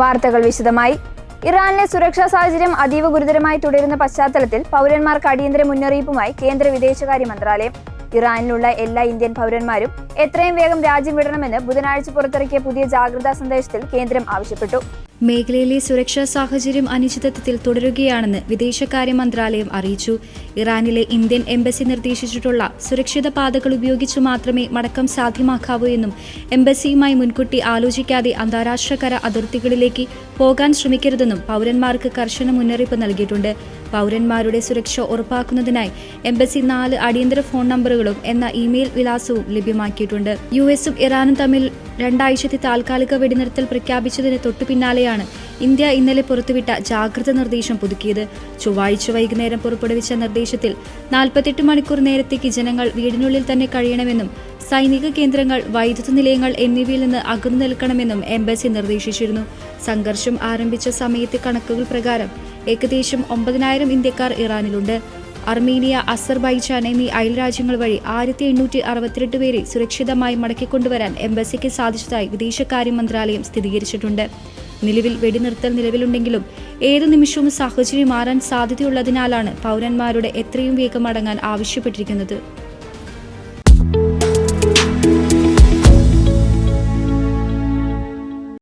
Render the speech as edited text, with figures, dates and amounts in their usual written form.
വാർത്തകൾ വിശദമായി. ഇറാനിലെ സുരക്ഷാ സാഹചര്യം അതീവ ഗുരുതരമായി തുടരുന്ന പശ്ചാത്തലത്തിൽ പൗരന്മാർക്ക് അടിയന്തര മുന്നറിയിപ്പുമായി കേന്ദ്ര വിദേശകാര്യ മന്ത്രാലയം. ഇറാനിലുള്ള എല്ലാ ഇന്ത്യൻ പൗരന്മാരും എത്രയും വേഗം രാജ്യം വിടണമെന്ന് ബുധനാഴ്ച പുറത്തിറക്കിയ പുതിയ ജാഗ്രതാ സന്ദേശത്തിൽ കേന്ദ്രം ആവശ്യപ്പെട്ടു. മേഖലയിലെ സുരക്ഷാ സാഹചര്യം അനിശ്ചിതത്വത്തിൽ തുടരുകയാണെന്ന് വിദേശകാര്യ മന്ത്രാലയം അറിയിച്ചു. ഇറാനിലെ ഇന്ത്യൻ എംബസി നിർദ്ദേശിച്ചിട്ടുള്ള സുരക്ഷിത പാതകൾ ഉപയോഗിച്ചു മാത്രമേ മടക്കം സാധ്യമാക്കാവൂ എന്നും എംബസിയുമായി മുൻകൂട്ടി ആലോചിക്കാതെ അന്താരാഷ്ട്ര കര അതിർത്തികളിലേക്ക് പോകാൻ ശ്രമിക്കരുതെന്നും പൗരന്മാർക്ക് കർശന മുന്നറിയിപ്പ് നൽകിയിട്ടുണ്ട്. പൗരന്മാരുടെ സുരക്ഷ ഉറപ്പാക്കുന്നതിനായി എംബസി 4 അടിയന്തര ഫോൺ നമ്പറുകളും എന്ന ഇമെയിൽ വിലാസവും ലഭ്യമാക്കിയിട്ടുണ്ട്. യുഎസും ഇറാനും തമ്മിൽ 2 ആഴ്ചത്തെ താൽക്കാലിക വെടിനിർത്തൽ പ്രഖ്യാപിച്ചതിന് തൊട്ടു പിന്നാലെയാണ് ഇന്ത്യ ഇന്നലെ പുറത്തുവിട്ട ജാഗ്രത നിർദ്ദേശം പുതുക്കിയത്. ചൊവ്വാഴ്ച വൈകുന്നേരം പുറപ്പെടുവിച്ച നിർദ്ദേശത്തിൽ 48 മണിക്കൂർ നേരത്തേക്ക് ജനങ്ങൾ വീടിനുള്ളിൽ തന്നെ കഴിയണമെന്നും സൈനിക കേന്ദ്രങ്ങൾ, വൈദ്യുത നിലയങ്ങൾ എന്നിവയിൽ നിന്ന് അകന്നു നിൽക്കണമെന്നും എംബസി നിർദ്ദേശിച്ചിരുന്നു. സംഘർഷം ആരംഭിച്ച സമയത്തെ കണക്കുകൾ പ്രകാരം ഏകദേശം 9,000 ഇന്ത്യക്കാർ ഇറാനിലുണ്ട്. അർമീനിയ, അസർബൈജാൻ എന്നീ അയൽരാജ്യങ്ങൾ വഴി 1868 പേരെ സുരക്ഷിതമായി മടക്കിക്കൊണ്ടുവരാൻ എംബസിക്ക് സാധിച്ചതായി വിദേശകാര്യ മന്ത്രാലയം സ്ഥിരീകരിച്ചിട്ടുണ്ട്. നിലവിൽ വെടിനിർത്തൽ നിലവിലുണ്ടെങ്കിലും ഏതു നിമിഷവും സാഹചര്യം മാറാൻ സാധ്യതയുള്ളതിനാലാണ് പൗരന്മാരുടെ എത്രയും വേഗം മടങ്ങാൻ ആവശ്യപ്പെട്ടിരിക്കുന്നത്.